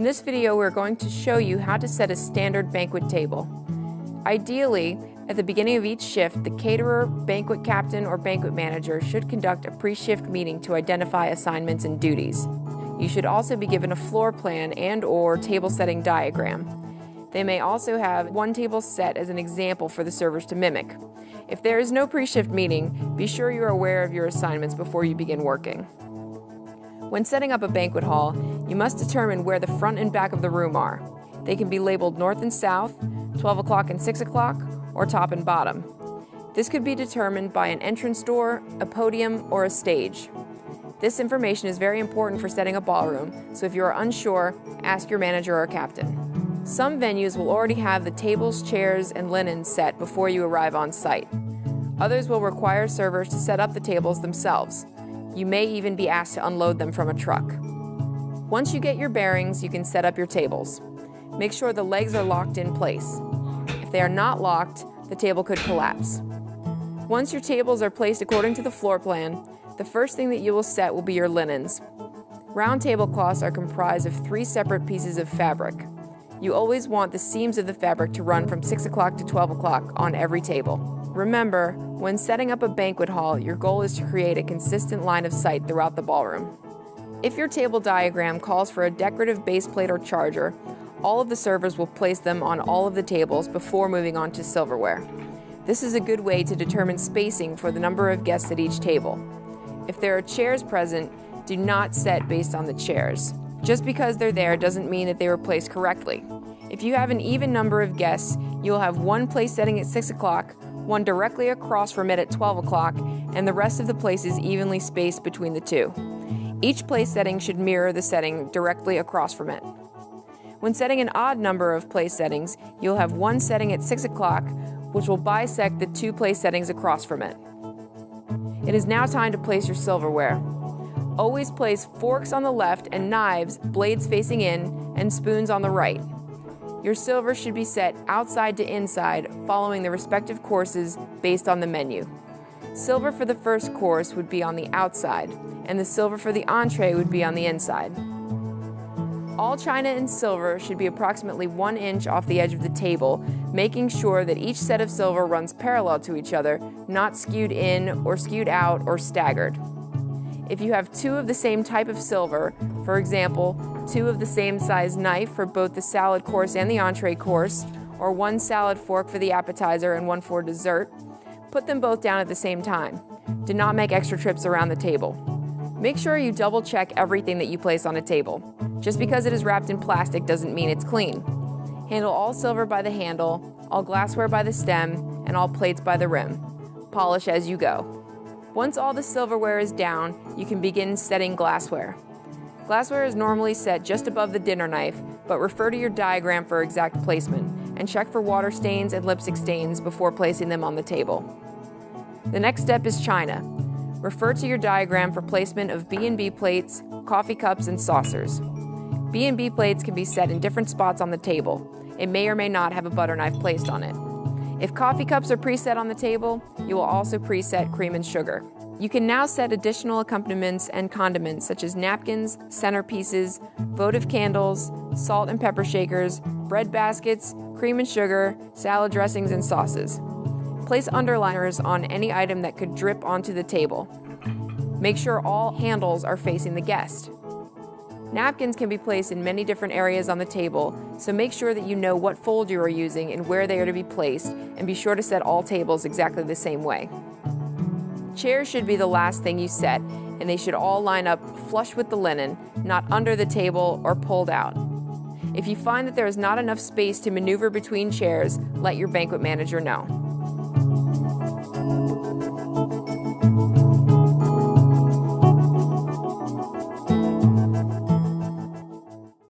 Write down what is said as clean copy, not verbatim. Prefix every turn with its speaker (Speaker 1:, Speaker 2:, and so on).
Speaker 1: In this video, we're going to show you how to set a standard banquet table. Ideally, at the beginning of each shift, the caterer, banquet captain, or banquet manager should conduct a pre-shift meeting to identify assignments and duties. You should also be given a floor plan and/or table setting diagram. They may also have one table set as an example for the servers to mimic. If there is no pre-shift meeting, be sure you are aware of your assignments before you begin working. When setting up a banquet hall, you must determine where the front and back of the room are. They can be labeled north and south, 12 o'clock and 6 o'clock, or top and bottom. This could be determined by an entrance door, a podium, or a stage. This information is very important for setting a ballroom, so if you are unsure, ask your manager or captain. Some venues will already have the tables, chairs, and linens set before you arrive on site. Others will require servers to set up the tables themselves. You may even be asked to unload them from a truck. Once you get your bearings, you can set up your tables. Make sure the legs are locked in place. If they are not locked, the table could collapse. Once your tables are placed according to the floor plan, the first thing that you will set will be your linens. Round tablecloths are comprised of 3 separate pieces of fabric. You always want the seams of the fabric to run from 6 o'clock to 12 o'clock on every table. Remember, when setting up a banquet hall, your goal is to create a consistent line of sight throughout the ballroom. If your table diagram calls for a decorative base plate or charger, all of the servers will place them on all of the tables before moving on to silverware. This is a good way to determine spacing for the number of guests at each table. If there are chairs present, do not set based on the chairs. Just because they're there doesn't mean that they were placed correctly. If you have an even number of guests, you will have one place setting at 6 o'clock, one directly across from it at 12 o'clock, and the rest of the places evenly spaced between the two. Each place setting should mirror the setting directly across from it. When setting an odd number of place settings, you'll have one setting at 6 o'clock, which will bisect the 2 place settings across from it. It is now time to place your silverware. Always place forks on the left and knives, blades facing in, and spoons on the right. Your silver should be set outside to inside, following the respective courses based on the menu. Silver for the first course would be on the outside, and the silver for the entree would be on the inside. All china and silver should be approximately 1 inch off the edge of the table, making sure that each set of silver runs parallel to each other, not skewed in or skewed out or staggered. If you have 2 of the same type of silver, for example, 2 of the same size knife for both the salad course and the entree course, or 1 salad fork for the appetizer and 1 for dessert, put them both down at the same time. Do not make extra trips around the table. Make sure you double check everything that you place on a table. Just because it is wrapped in plastic doesn't mean it's clean. Handle all silver by the handle, all glassware by the stem, and all plates by the rim. Polish as you go. Once all the silverware is down, you can begin setting glassware. Glassware is normally set just above the dinner knife, but refer to your diagram for exact placement, and check for water stains and lipstick stains before placing them on the table. The next step is china. Refer to your diagram for placement of B&B plates, coffee cups, and saucers. B&B plates can be set in different spots on the table. It may or may not have a butter knife placed on it. If coffee cups are preset on the table, you will also preset cream and sugar. You can now set additional accompaniments and condiments such as napkins, centerpieces, votive candles, salt and pepper shakers, bread baskets, cream and sugar, salad dressings, and sauces. Place underliners on any item that could drip onto the table. Make sure all handles are facing the guest. Napkins can be placed in many different areas on the table, so make sure that you know what fold you are using and where they are to be placed, and be sure to set all tables exactly the same way. Chairs should be the last thing you set, and they should all line up flush with the linen, not under the table or pulled out. If you find that there is not enough space to maneuver between chairs, let your banquet manager know.